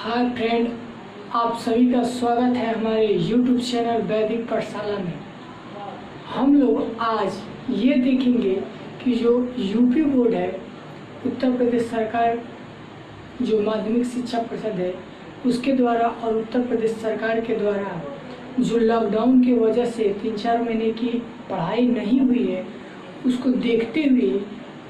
Hi friend, आप सभी का स्वागत है हमारे YouTube चैनल वैदिक पाठशाला में। हम लोग आज ये देखेंगे कि जो यूपी बोर्ड है, उत्तर प्रदेश सरकार जो माध्यमिक शिक्षा परिषद है उसके द्वारा और उत्तर प्रदेश सरकार के द्वारा जो लॉकडाउन की वजह से 3-4 महीने की पढ़ाई नहीं हुई है, उसको देखते हुए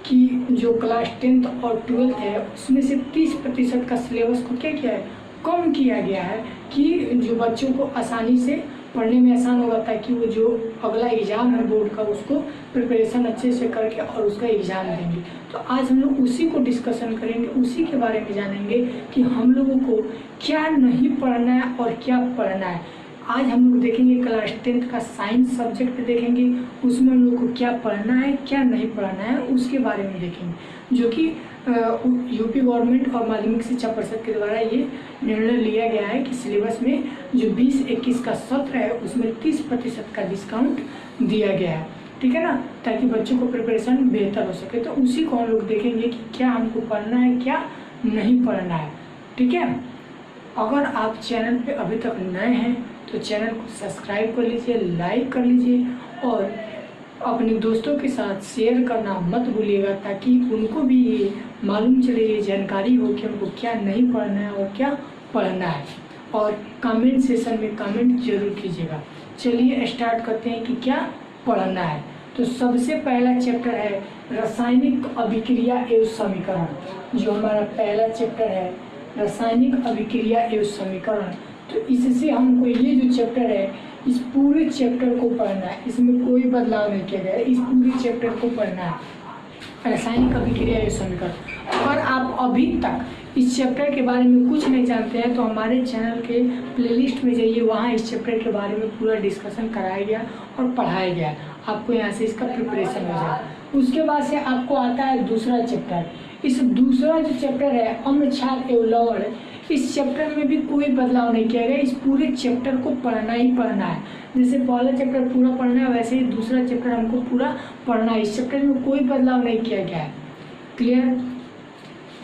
कि जो क्लास 10th और 12th है उसमें से 30% का सिलेबस को क्या किया है, कम किया गया है कि जो बच्चों को आसानी से पढ़ने में आसान होगा, ताकि वो जो अगला एग्ज़ाम है बोर्ड का उसको प्रिपरेशन अच्छे से करके और उसका एग्ज़ाम देंगे। तो आज हम लोग उसी को डिस्कशन करेंगे, उसी के बारे में जानेंगे कि हम लोगों को क्या नहीं पढ़ना है और क्या पढ़ना है। आज हम लोग देखेंगे क्लास 10th का साइंस सब्जेक्ट देखेंगे, उसमें हम लोग को क्या पढ़ना है क्या नहीं पढ़ना है उसके बारे में देखेंगे, जो कि यूपी गवर्नमेंट और माध्यमिक शिक्षा परिषद के द्वारा ये निर्णय लिया गया है कि सिलेबस में जो 20-21 का सत्र है उसमें 30% का डिस्काउंट दिया गया है, ठीक है ना, ताकि बच्चों को प्रिपरेशन बेहतर हो सके। तो उसी को हम लोग देखेंगे कि क्या हमको पढ़ना है क्या नहीं पढ़ना है, ठीक है। अगर आप चैनल पे अभी तक नए हैं तो चैनल को सब्सक्राइब कर लीजिए, लाइक कर लीजिए और अपने दोस्तों के साथ शेयर करना मत भूलिएगा, ताकि उनको भी ये मालूम चले, ये जानकारी हो कि उनको क्या नहीं पढ़ना है और क्या पढ़ना है। और कमेंट सेशन में कमेंट जरूर कीजिएगा। चलिए स्टार्ट करते हैं कि क्या पढ़ना है। तो सबसे पहला चैप्टर है रासायनिक अभिक्रिया एवं समीकरण। जो हमारा पहला चैप्टर है रासायनिक अभिक्रिया एवं समीकरण, तो इससे हमको ये जो चैप्टर है इस पूरे चैप्टर को पढ़ना है, इसमें कोई बदलाव नहीं किया गया है, इस पूरे चैप्टर को पढ़ना है, रासायनिक अभिक्रिया एवं समीकरण। अगर आप अभी तक इस चैप्टर के बारे में कुछ नहीं जानते हैं तो हमारे चैनल के प्लेलिस्ट में जाइए, वहाँ इस चैप्टर के बारे में पूरा डिस्कशन कराया गया और पढ़ाया गया, आपको यहाँ से इसका प्रिपरेशन हो जाए। उसके बाद से आपको आता है दूसरा चैप्टर। इस दूसरा जो चैप्टर है अम्ल क्षार एवं लवण, इस चैप्टर में भी कोई बदलाव नहीं किया गया, इस पूरे चैप्टर को पढ़ना ही पढ़ना है। जैसे पहला चैप्टर पूरा पढ़ना है वैसे ही दूसरा चैप्टर हमको पूरा पढ़ना है, इस चैप्टर में कोई बदलाव नहीं किया गया है। क्लियर।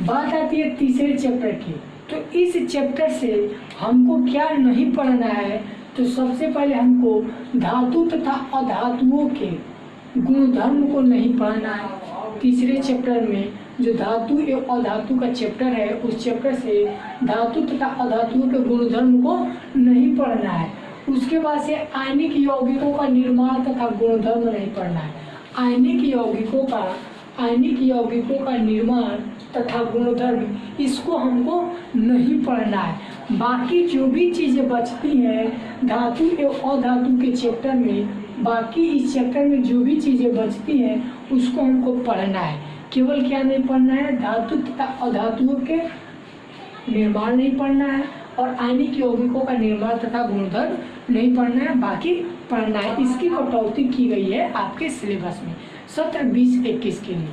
बात आती है तीसरे चैप्टर की। तो इस चैप्टर से हमको क्या नहीं पढ़ना है, तो सबसे पहले हमको धातु तथा अधातुओं के गुणधर्म को नहीं पढ़ना है। तीसरे चैप्टर में जो धातु एवं अधातु का चैप्टर है उस चैप्टर से धातु तथा अधातुओं के गुणधर्म को नहीं पढ़ना है। उसके बाद से आयनिक यौगिकों का निर्माण तथा गुणधर्म नहीं पढ़ना है। आयनिक यौगिकों का निर्माण तथा गुणधर्म, इसको हमको नहीं पढ़ना है। बाकी जो भी चीज़ें बचती हैं धातु एवं अधातु के चैप्टर में, बाकी इस चैप्टर में जो भी चीज़ें बचती हैं उसको हमको पढ़ना है। केवल क्या नहीं पढ़ना है, धातु तथा अधातुओं के निर्माण नहीं पढ़ना है और आयनिक यौगिकों का निर्माण तथा गुणधर्म नहीं पढ़ना है, बाकी पढ़ना है। इसकी कटौती की गई है आपके सिलेबस में सत्र 20-21 के लिए।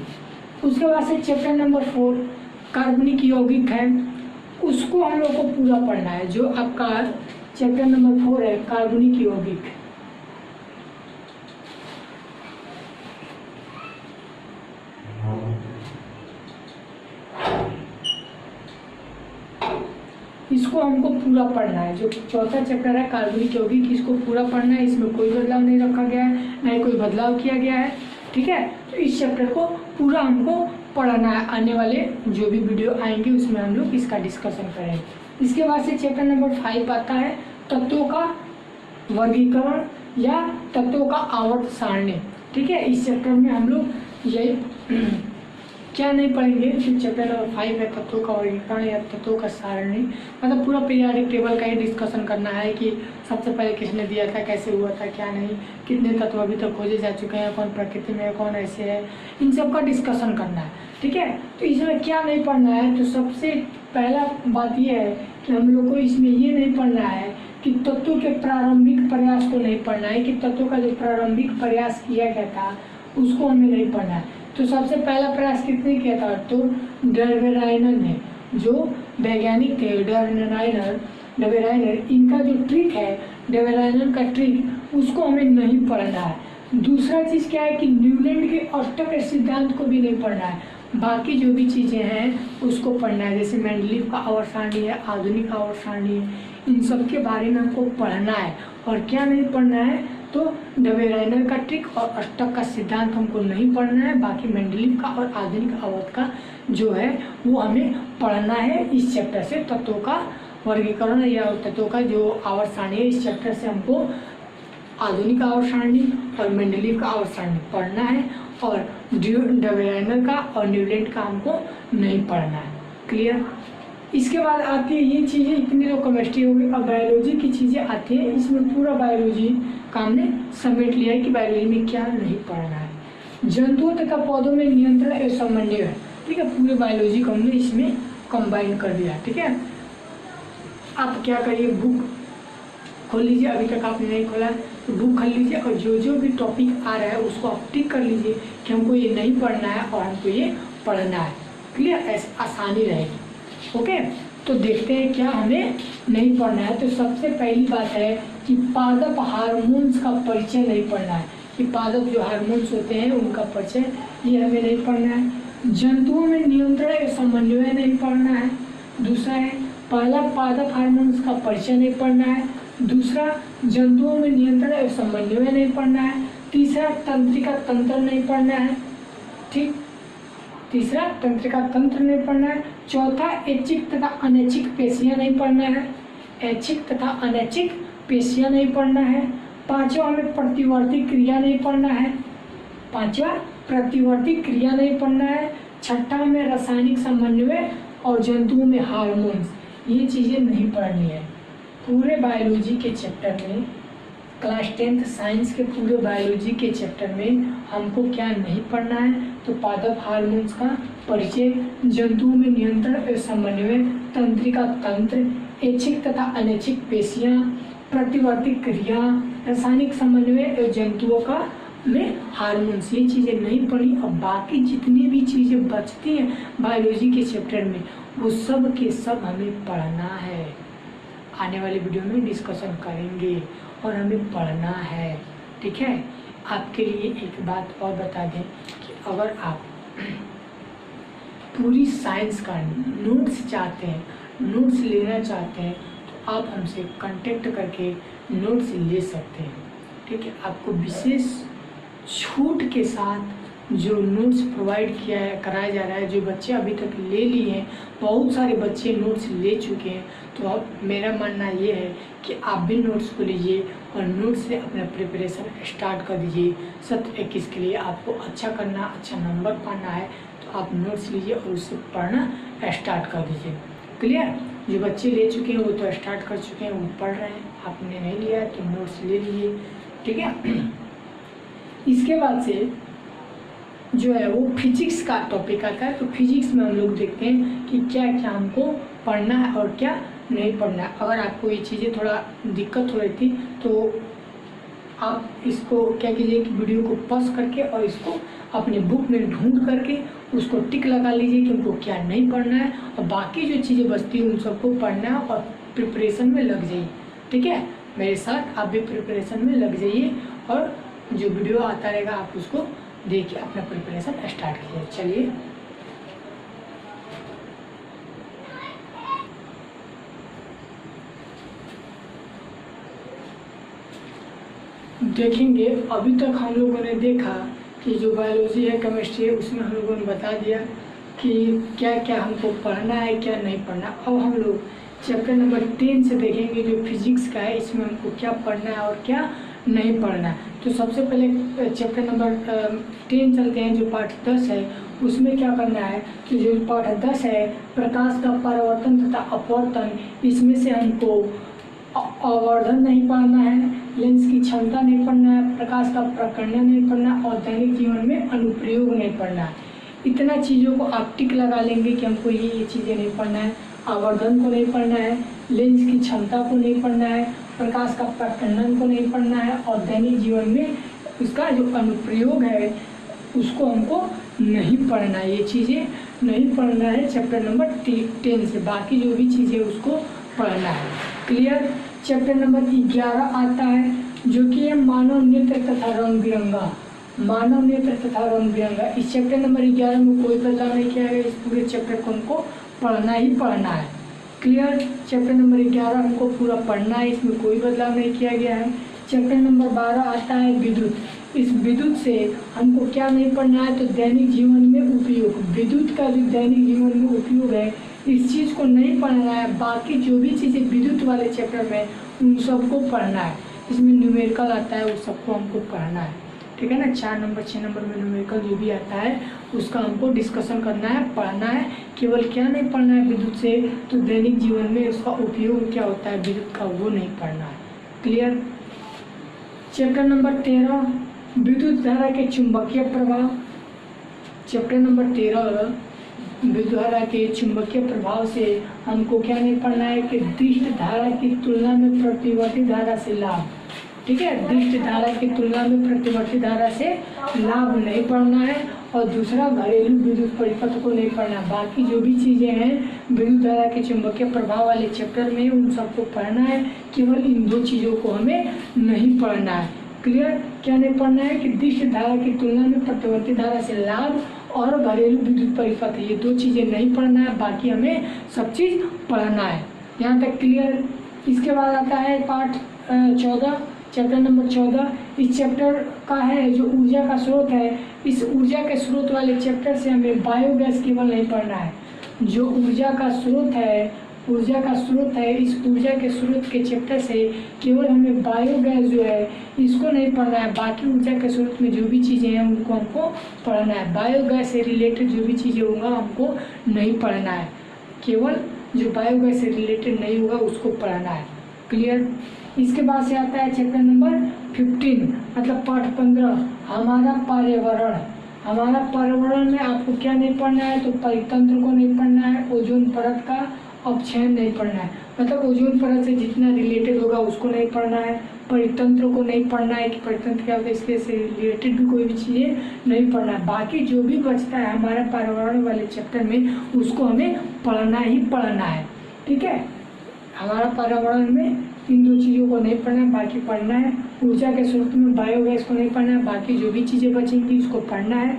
उसके बाद से चैप्टर नंबर 4 कार्बनिक यौगिक है, उसको हम लोग को पूरा पढ़ना है। जो आपका चैप्टर नंबर 4 है कार्बनिक यौगिक, इसको हमको पूरा पढ़ना है। जो चौथा चैप्टर है कार्बनिक यौगिक, इसको पूरा पढ़ना है, इसमें कोई बदलाव नहीं रखा गया है, ना ही कोई बदलाव किया गया है, ठीक है। तो इस चैप्टर को पूरा हमको पढ़ना है। आने वाले जो भी वीडियो आएंगे उसमें हम लोग इसका डिस्कशन करेंगे। इसके बाद से चैप्टर नंबर 5 आता है तत्वों का वर्गीकरण या तत्वों का आवर्त सारणी, ठीक है। इस चैप्टर में हम लोग यही क्या नहीं पढ़ेंगे, फिर चैप्टर नंबर 5 है तत्वों का वर्गीकरण या तत्वों का सारणी, मतलब पूरा पीरियोडिक टेबल का ही डिस्कशन करना है कि सबसे पहले किसने दिया था, कैसे हुआ था, क्या नहीं, कितने तत्व अभी तक खोजे जा चुके हैं, कौन प्रकृति में है, कौन ऐसे है, इन सब का डिस्कशन करना है, ठीक है। तो इसमें क्या नहीं पढ़ना है, तो सबसे पहला बात यह है कि हम लोग को इसमें ये नहीं पढ़ना है कि तत्वों के प्रारंभिक प्रयास को नहीं पढ़ना है, कि तत्वों का जो प्रारंभिक प्रयास किया गया था उसको हमें नहीं पढ़ना है। तो सबसे पहला प्रयास किसने किया था, तो डर्वेराइनर ने, जो वैज्ञानिक थे डर्वेराइनर, इनका जो ट्रिक है डर्वेराइनर का ट्रिक, उसको हमें नहीं पढ़ना है। दूसरा चीज़ क्या है कि न्यूलैंड के अष्टक सिद्धांत को भी नहीं पढ़ना है। बाकी जो भी चीज़ें हैं उसको पढ़ना है, जैसे मेंडलीव का आवर्त सारणी है, आधुनिक आवर्त सारणी है, इन सब के बारे में हमको पढ़ना है। और क्या नहीं पढ़ना है, तो डबेराइनर का ट्रिक और अष्टक का सिद्धांत हमको नहीं पढ़ना है। बाकी मेंडलीव का और आधुनिक आवर्त का जो है वो हमें पढ़ना है इस चैप्टर से। तत्वों का वर्गीकरण या तत्वों का जो आवर्त सारणी है, इस चैप्टर से हमको आधुनिक आवर्त सारणी और मेंडलीव का आवर्त सारणी पढ़ना है, और डबेराइनर का और न्यूलैंड का हमको नहीं पढ़ना है। क्लियर। इसके बाद आती है ये चीज़ें, इतनी तो केमिस्ट्री हो गई। अब बायोलॉजी की चीज़ें आती हैं, इसमें पूरा बायोलॉजी का हमने समेट लिया है कि बायोलॉजी में क्या नहीं पढ़ना है। जंतुओं तथा पौधों में नियंत्रण एवं समन्वय है, ठीक है, पूरे बायोलॉजी को हमने इसमें कंबाइन कर दिया, ठीक है। आप क्या करिए, बुक खोल लीजिए, अभी तक आपने नहीं खोला तो बुक खोल लीजिए, और जो जो भी टॉपिक आ रहा है उसको आप टिक कर लीजिए कि हमको ये नहीं पढ़ना है और हमको ये पढ़ना है। क्लियर, ऐसे आसानी रहेगी। ओके, तो देखते हैं क्या हमें नहीं पढ़ना है। तो सबसे पहली बात है कि पादप हार्मोन्स का परिचय नहीं पढ़ना है, कि पादप जो हार्मोन्स होते हैं उनका परिचय ये हमें नहीं पढ़ना है। जंतुओं में नियंत्रण एवं समन्वय नहीं पढ़ना है। दूसरा है, पहला पादप हार्मोन्स का परिचय नहीं पढ़ना है। दूसरा, जंतुओं में नियंत्रण एवं समन्वय नहीं पढ़ना है। तीसरा, तंत्रिका तंत्र नहीं पढ़ना है, ठीक, तीसरा तंत्रिका तंत्र नहीं पढ़ना है। चौथा, ऐच्छिक तथा अनैच्छिक पेशियां नहीं पढ़ना है, ऐच्छिक तथा अनैच्छिक पेशियां नहीं पढ़ना है। पांचवा, हमें प्रतिवर्ती क्रिया नहीं पढ़ना है, पांचवा प्रतिवर्ती क्रिया नहीं पढ़ना है। छठा, में रासायनिक समन्वय और जंतुओं में हार्मोन्स, ये चीज़ें नहीं पढ़नी है। पूरे बायोलॉजी के चैप्टर में, क्लास 10th साइंस के पूरे बायोलॉजी के चैप्टर में हमको क्या नहीं पढ़ना है, तो पादप हार्मोन्स का परिचय, जंतुओं में नियंत्रण एवं समन्वय, तंत्रिका तंत्र, ऐच्छिक तथा अनैच्छिक पेशियां, प्रतिवर्ती क्रिया, रासायनिक समन्वय एवं जंतुओं का में हार्मोन्स, ये चीज़ें नहीं पढ़ी। और बाकी जितनी भी चीज़ें बचती हैं बायोलॉजी के चैप्टर में वो सब के सब हमें पढ़ना है। आने वाले वीडियो में डिस्कशन करेंगे और हमें पढ़ना है, ठीक है। आपके लिए एक बात और बता दें कि अगर आप पूरी साइंस का नोट्स चाहते हैं, नोट्स लेना चाहते हैं, तो आप हमसे कांटेक्ट करके नोट्स ले सकते हैं, ठीक है। आपको विशेष छूट के साथ जो नोट्स प्रोवाइड किया है, कराया जा रहा है। जो बच्चे अभी तक ले लिए हैं, बहुत सारे बच्चे नोट्स ले चुके हैं, तो अब मेरा मानना ये है कि आप भी नोट्स को लीजिए और नोट्स से अपना प्रिपरेशन स्टार्ट कर दीजिए। सत्र 21 के लिए आपको अच्छा करना, अच्छा नंबर पाना है, तो आप नोट्स लीजिए और उससे पढ़ना स्टार्ट कर दीजिए। क्लियर। जो बच्चे ले चुके हैं वो तो स्टार्ट कर चुके हैं, वो पढ़ रहे हैं। आपने नहीं लिया है तो नोट्स ले लीजिए, ठीक है। इसके बाद से जो है वो फिजिक्स का टॉपिक आता है। तो फिजिक्स में हम लोग देखते हैं कि क्या क्या हमको पढ़ना है और क्या नहीं पढ़ना है। अगर आपको ये चीज़ें थोड़ा दिक्कत हो रही थी तो आप इसको क्या कीजिए कि वीडियो को पॉज करके और इसको अपने बुक में ढूंढ करके उसको टिक लगा लीजिए कि उनको क्या नहीं पढ़ना है, और बाकी जो चीज़ें बचती हैं उन सबको पढ़ना है और प्रिपरेशन में लग जाइए, ठीक है। मेरे साथ आप भी प्रिपरेशन में लग जाइए और जो वीडियो आता रहेगा आप उसको देखिए, अपना प्रिपरेशन स्टार्ट कीजिए। चलिए देखेंगे। अभी तक हम लोगों ने देखा कि जो बायोलॉजी है, केमिस्ट्री है, उसमें हम लोगों ने बता दिया कि क्या क्या हमको पढ़ना है, क्या नहीं पढ़ना। अब हम लोग चैप्टर नंबर 10 से देखेंगे जो फिजिक्स का है, इसमें हमको क्या पढ़ना है और क्या नहीं पढ़ना है। तो सबसे पहले चैप्टर नंबर 10 चलते हैं, जो पाठ 10 है। उसमें क्या करना है कि जो पाठ 10 है, प्रकाश का परावर्तन तथा अपवर्तन, इसमें से हमको आवर्धन नहीं पढ़ना है, लेंस की क्षमता नहीं पढ़ना है, प्रकाश का प्रकर्षण नहीं पढ़ना, और दैनिक जीवन में अनुप्रयोग नहीं पढ़ना है। इतना चीज़ों को आप टिक लगा लेंगे कि हमको ये चीज़ें नहीं पढ़ना है। आवर्धन को नहीं पढ़ना है, लेंस की क्षमता को नहीं पढ़ना है, प्रकाश का प्रकर्षण को नहीं पढ़ना है, और दैनिक जीवन में उसका जो अनुप्रयोग है उसको हमको नहीं पढ़ना है। ये चीज़ें नहीं पढ़ना है चैप्टर नंबर 10 से। बाकी जो भी चीज़ें उसको पढ़ना है। क्लियर। चैप्टर नंबर 11 आता है जो कि है मानव नृत्य तथा रंग बिरंगा। मानव नेत्र तथा रंग बिरंगा। इस चैप्टर नंबर 11 में कोई बदलाव नहीं किया गया। इस पूरे चैप्टर को हमको पढ़ना ही पढ़ना है। क्लियर। चैप्टर नंबर 11 हमको पूरा पढ़ना है, इसमें कोई बदलाव नहीं किया गया है। चैप्टर नंबर 12 आता है विद्युत। इस विद्युत से हमको क्या नहीं पढ़ना है, तो दैनिक जीवन में उपयोग, विद्युत का जो दैनिक जीवन में उपयोग है इस चीज़ को नहीं पढ़ना है। बाकी जो भी चीज़ें विद्युत वाले चैप्टर में उन सबको पढ़ना है। इसमें न्यूमेरिकल आता है, उस सबको हमको पढ़ना है, ठीक है ना। 4 नंबर 6 नंबर में न्यूमेरिकल जो भी आता है उसका हमको डिस्कशन करना है, पढ़ना है। केवल क्या नहीं पढ़ना है विद्युत से, तो दैनिक जीवन में उसका उपयोग क्या होता है विद्युत का, वो नहीं पढ़ना है। क्लियर। चैप्टर नंबर 13 विद्युत धारा के चुंबकीय प्रभाव। चैप्टर नंबर 13 विद्युत धारा के चुंबकीय प्रभाव से हमको क्या नहीं पढ़ना है कि दिष्ट धारा की तुलना में प्रतिवर्ती धारा से लाभ, ठीक है। दिष्ट धारा की तुलना में प्रतिवर्ती धारा से लाभ नहीं पढ़ना है। और दूसरा घरेलू विद्युत परिपथ को नहीं पढ़ना है। बाकी जो भी चीज़ें हैं विद्युत धारा के चुंबकीय प्रभाव वाले चैप्टर में उन सबको पढ़ना है। केवल इन 2 चीज़ों को हमें नहीं पढ़ना है। क्लियर। क्या नहीं पढ़ना है कि दिष्ट धारा की तुलना में प्रतिवर्ती धारा से लाभ और घरेलू विद्युत परिपथ, ये 2 चीज़ें नहीं पढ़ना है। बाकी हमें सब चीज़ पढ़ना है। यहाँ तक क्लियर। इसके बाद आता है पार्ट 14, चैप्टर नंबर 14। इस चैप्टर का है जो ऊर्जा का स्रोत है। इस ऊर्जा के स्रोत वाले चैप्टर से हमें बायोगैस केवल नहीं पढ़ना है। जो ऊर्जा का स्रोत है, ऊर्जा का स्रोत है, इस ऊर्जा के स्रोत के चैप्टर से केवल हमें बायोगैस जो है इसको नहीं पढ़ना है। बाकी ऊर्जा के स्रोत में जो भी चीज़ें हैं उनको हमको पढ़ना है। बायोगैस से रिलेटेड जो भी चीज़ें होगा हमको नहीं पढ़ना है। केवल जो बायोगैस से रिलेटेड नहीं होगा उसको पढ़ना है। क्लियर। इसके बाद से आता है चैप्टर नंबर 15, मतलब पार्ट 15 हमारा पर्यावरण। हमारा पर्यावरण में आपको क्या नहीं पढ़ना है, तो परितंत्र को नहीं पढ़ना है, ओजोन परत का अपक्षय नहीं पढ़ना है, मतलब ओजोन परत से जितना रिलेटेड होगा उसको नहीं पढ़ना है। परितंत्र को नहीं पढ़ना है कि परितंत्र क्या होता है, इसके से रिलेटेड भी कोई भी चीज़ें नहीं पढ़ना है। बाकी जो भी बचता है हमारे पर्यावरण वाले चैप्टर में उसको हमें पढ़ना ही पढ़ना है, ठीक है। हमारा पर्यावरण में इन 2 चीज़ों को नहीं पढ़ना है, बाकी पढ़ना है। ऊर्जा के स्रोत में बायोगैस को नहीं पढ़ना है, बाकी जो भी चीज़ें बचेंगी उसको पढ़ना है।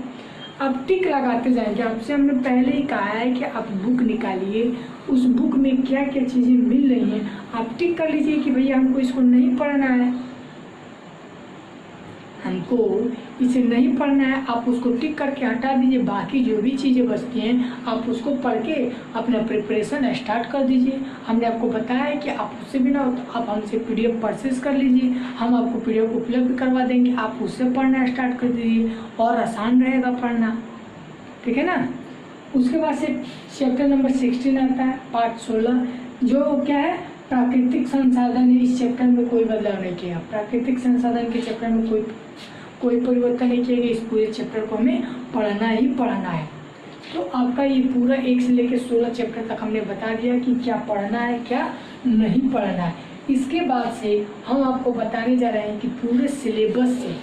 अब टिक लगाते जाएंगे। आपसे हमने पहले ही कहा है कि आप बुक निकालिए, उस बुक में क्या क्या चीज़ें मिल रही हैं आप टिक कर लीजिए कि भैया हमको इसको नहीं पढ़ना है, हमको इसे नहीं पढ़ना है। आप उसको टिक करके हटा दीजिए। बाकी जो भी चीज़ें बचती हैं आप उसको पढ़ के अपना प्रिपरेशन स्टार्ट कर दीजिए। हमने आपको बताया है कि आप उससे भी ना हो तो आप हमसे PDF परचेज कर लीजिए, हम आपको PDF उपलब्ध करवा देंगे, आप उससे पढ़ना स्टार्ट कर दीजिए और आसान रहेगा पढ़ना, ठीक है ना। उसके बाद से चैप्टर नंबर 16 आता है, पार्ट 16, जो क्या है प्राकृतिक संसाधन है। इस चैप्टर में कोई बदलाव नहीं किया। प्राकृतिक संसाधन के चैप्टर में कोई परिवर्तन नहीं किया गया। इस पूरे चैप्टर को हमें पढ़ना ही पढ़ना है। तो आपका ये पूरा 1 से लेकर 16 चैप्टर तक हमने बता दिया कि क्या पढ़ना है क्या नहीं पढ़ना है। इसके बाद से हम आपको बताने जा रहे हैं कि पूरे सिलेबस से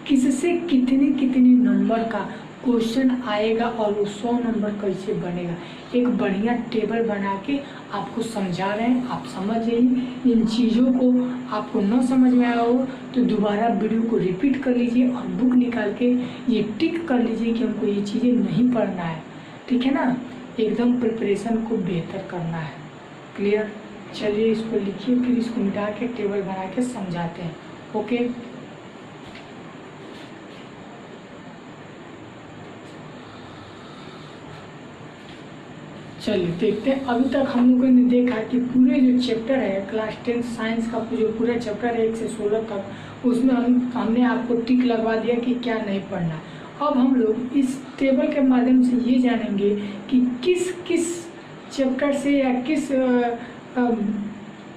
किससे कितनी नंबर का क्वेश्चन आएगा और वो 100 नंबर कैसे बनेगा। एक बढ़िया टेबल बना के आपको समझा रहे हैं, आप समझ जाइए। इन चीज़ों को आपको न समझ में आया हो तो दोबारा वीडियो को रिपीट कर लीजिए और बुक निकाल के ये टिक कर लीजिए कि हमको ये चीज़ें नहीं पढ़ना है, ठीक है ना। एकदम प्रिपरेशन को बेहतर करना है। क्लियर। चलिए इसको लिखिए, फिर इसको मिटा के टेबल बना के समझाते हैं। ओके। चलिए देखते हैं। अभी तक हम लोगों ने देखा कि पूरे जो चैप्टर है क्लास 10 साइंस का जो पूरा चैप्टर है 1 से 16 तक, उसमें हमने आपको टिक लगवा दिया कि क्या नहीं पढ़ना। अब हम लोग इस टेबल के माध्यम से ये जानेंगे कि किस किस चैप्टर से या किस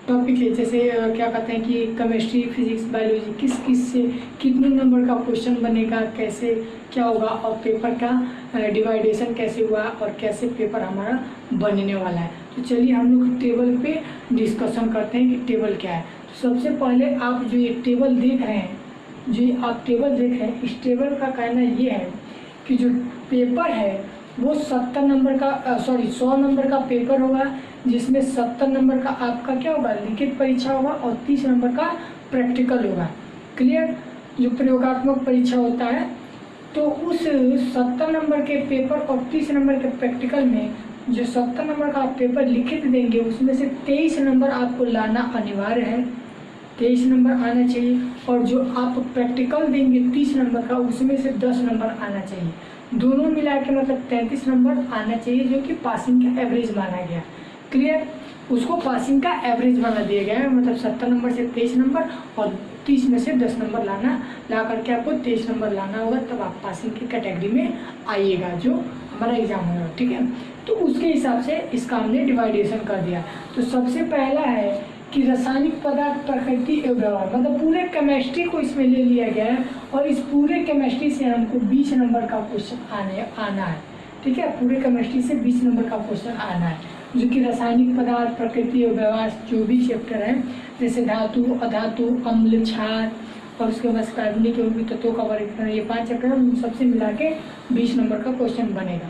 टॉपिक है, जैसे क्या कहते हैं कि केमिस्ट्री, फिजिक्स, बायोलॉजी, किस किस से कितने नंबर का क्वेश्चन बनेगा, कैसे क्या होगा और पेपर का डिवाइडेशन कैसे हुआ और कैसे पेपर हमारा बनने वाला है। तो चलिए हम लोग टेबल पे डिस्कशन करते हैं कि टेबल क्या है। तो सबसे पहले आप जो ये टेबल देख रहे हैं, इस टेबल का कहना ये है कि जो पेपर है वो 100 नंबर का पेपर होगा, जिसमें 70 नंबर का आपका क्या होगा लिखित परीक्षा होगा और 30 नंबर का प्रैक्टिकल होगा। क्लियर। जो प्रयोगात्मक परीक्षा होता है तो उस 70 नंबर के पेपर और 30 नंबर के प्रैक्टिकल में जो 70 नंबर का आप पेपर लिखित देंगे उसमें से 23 नंबर आपको लाना अनिवार्य है, 23 नंबर आना चाहिए। और जो आप प्रैक्टिकल देंगे 30 नंबर का उसमें से 10 नंबर आना चाहिए। दोनों मिला के मतलब 33 नंबर आना चाहिए, जो कि पासिंग का एवरेज माना गया। क्लियर, उसको पासिंग का एवरेज बना दिया गया है, मतलब 70 नंबर से 23 नंबर और 30 में से 10 नंबर ला करके आपको 23 नंबर लाना होगा, तब आप पासिंग की कैटेगरी में आइएगा जो हमारा एग्जाम होगा। ठीक है, तो उसके हिसाब से इसका हमने डिवाइडेशन कर दिया। तो सबसे पहला है कि रासायनिक पदार्थ, प्रकृति एवं व्यवहार, मतलब पूरे केमिस्ट्री को इसमें ले लिया गया है और इस पूरे केमिस्ट्री से हमको 20 नंबर का क्वेश्चन आना है। ठीक है, पूरे केमिस्ट्री से 20 नंबर का क्वेश्चन आना है, जो कि रासायनिक पदार्थ, प्रकृति और व्यवहार जो भी चैप्टर है, जैसे धातु, अधातु, अम्ल, क्षार और उसके बाद कार्बनिक यौगिक तत्वों का वर्गीकरण, ये 5 चैप्टर है, उन सबसे मिला के 20 नंबर का क्वेश्चन बनेगा।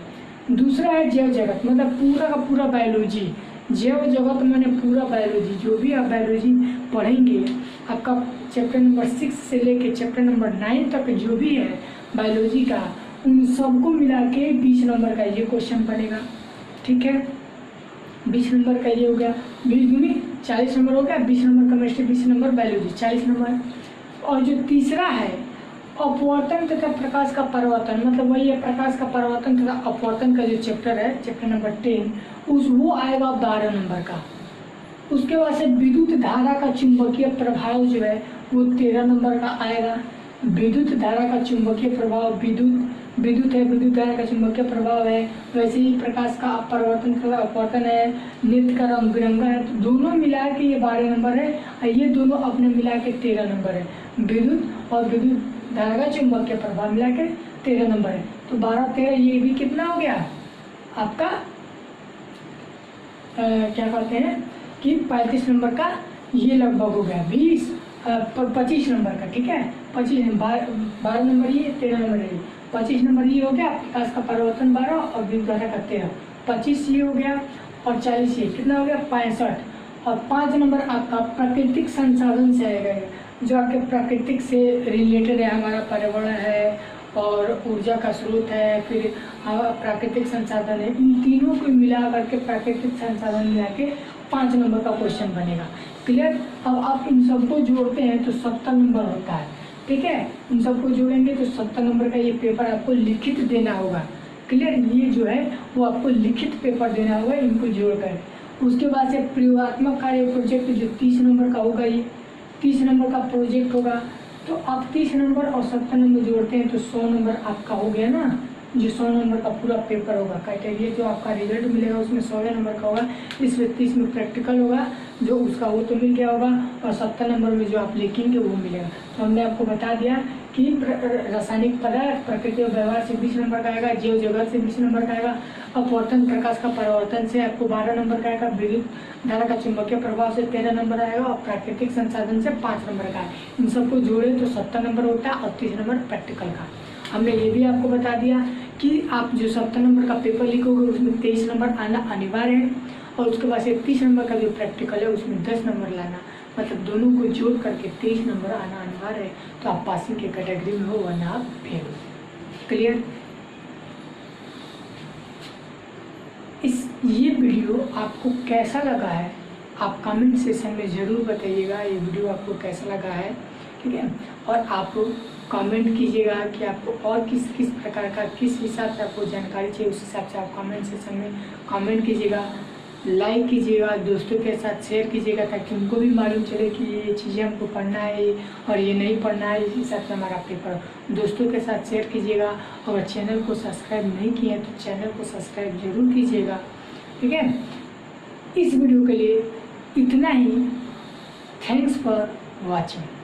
दूसरा है जैव जगत, मतलब पूरा का पूरा बायोलॉजी। जैव जगत माने पूरा बायोलॉजी, जो भी आप बायोलॉजी पढ़ेंगे, आपका चैप्टर नंबर 6 से लेके चैप्टर नंबर 9 तक जो भी है बायोलॉजी का, उन सबको मिला के 20 नंबर का ये क्वेश्चन बनेगा। ठीक है, 20 नंबर का ये हो गया, 20 दूनी 40 नंबर हो गया, 20 number chemistry, 20 number biology, 40 number. और जो तीसरा है अपवर्तन तथा प्रकाश का परावर्तन, मतलब वही है प्रकाश का परावर्तन तथा अपवर्तन का जो चैप्टर है, चैप्टर नंबर 10, वो आएगा 12 नंबर का। उसके बाद से विद्युत धारा का चुंबकीय प्रभाव जो है वो 13 नंबर का आएगा। विद्युत धारा का चुंबकीय प्रभाव, विद्युत है, विद्युत धारा का चुंबकीय प्रभाव है, वैसे ही प्रकाश का परावर्तन तथा अपवर्तन है, नृत्य का रंग बिरंगा है, तो दोनों मिला के ये 12 नंबर है और ये दोनों अपने मिला के 13 नंबर है। विद्युत और विद्युत धारा का चुंबकीय प्रभाव मिला के 13 नंबर है, तो 12-13 ये भी कितना हो गया आपका, क्या कहते हैं कि 35 नंबर का ये लगभग हो गया, 25 नंबर का। ठीक है, 12 नंबर ये, 13 नंबर ये, 25 नंबर ये हो गया, प्रकाश का परावर्तन 12 और विद्युत धारा का 13, 25 ये हो गया और 40 ये, कितना हो गया 65। और 5 नंबर आपका प्राकृतिक संसाधन से आएगा, जो आपके प्राकृतिक से रिलेटेड है, हमारा पर्यावरण है और ऊर्जा का स्रोत है, फिर प्राकृतिक संसाधन है, इन तीनों को मिला करके प्राकृतिक संसाधन मिला के 5 नंबर का क्वेश्चन बनेगा। क्लियर, अब आप इन सबको जोड़ते हैं तो 70 नंबर होता है। ठीक है, इन सबको जोड़ेंगे तो 70 नंबर का ये पेपर आपको लिखित देना होगा। क्लियर, ये जो है वो आपको लिखित पेपर देना होगा इनको जोड़कर। उसके बाद से प्रयोगात्मक कार्य प्रोजेक्ट जो 30 नंबर का होगा, ये 30 नंबर का प्रोजेक्ट होगा। तो आप 30 नंबर और 70 नंबर जोड़ते हैं तो 100 नंबर आपका हो गया ना, जो 100 नंबर का पूरा पेपर होगा कैटेगरी, जो आपका रिजल्ट मिलेगा उसमें 100 नंबर का होगा। इसमें 30 में प्रैक्टिकल होगा जो उसका वो तो मिल गया होगा, और 70 नंबर में जो आप लिखेंगे वो मिलेगा। तो हमने आपको बता दिया कि रासायनिक पदार्थ, प्रकृति और व्यवहार से 20 नंबर का आएगा, जैव जगत से 20 नंबर का आएगा, अपवर्तन प्रकाश का परावर्तन से आपको 12 नंबर का आएगा, विद्युत धारा का चुंबकीय प्रभाव से 13 नंबर आएगा और प्राकृतिक संसाधन से 5 नंबर का है। इन सबको जोड़े तो 70 नंबर होता है और 30 नंबर प्रैक्टिकल का। हमने ये भी आपको बता दिया कि आप जो 70 नंबर का पेपर लिखोगे उसमें 23 नंबर आना अनिवार्य है, और उसके बाद से 30 नंबर का जो प्रैक्टिकल है उसमें 10 नंबर लाना, मतलब दोनों को जोड़ करके 23 नंबर आना अनिवार्य है। तो आप पासिंग की कैटेगरी में हो वरना आप फेल हो। क्लियर, ये वीडियो आपको कैसा लगा है आप कमेंट सेक्शन में ज़रूर बताइएगा, ये वीडियो आपको कैसा लगा है। ठीक है, और आप कमेंट कीजिएगा कि आपको और किस प्रकार का, किस हिसाब से आपको जानकारी चाहिए, उस हिसाब से आप कमेंट सेक्शन में कमेंट कीजिएगा, लाइक कीजिएगा, दोस्तों के साथ शेयर कीजिएगा, ताकि उनको भी मालूम चले कि ये चीज़ें हमको पढ़ना है और ये नहीं पढ़ना है, इस हिसाब से हमारा पेपर। दोस्तों के साथ शेयर कीजिएगा, और चैनल को सब्सक्राइब नहीं किए तो चैनल को सब्सक्राइब जरूर कीजिएगा। ठीक है, इस वीडियो के लिए इतना ही। Thanks for watching.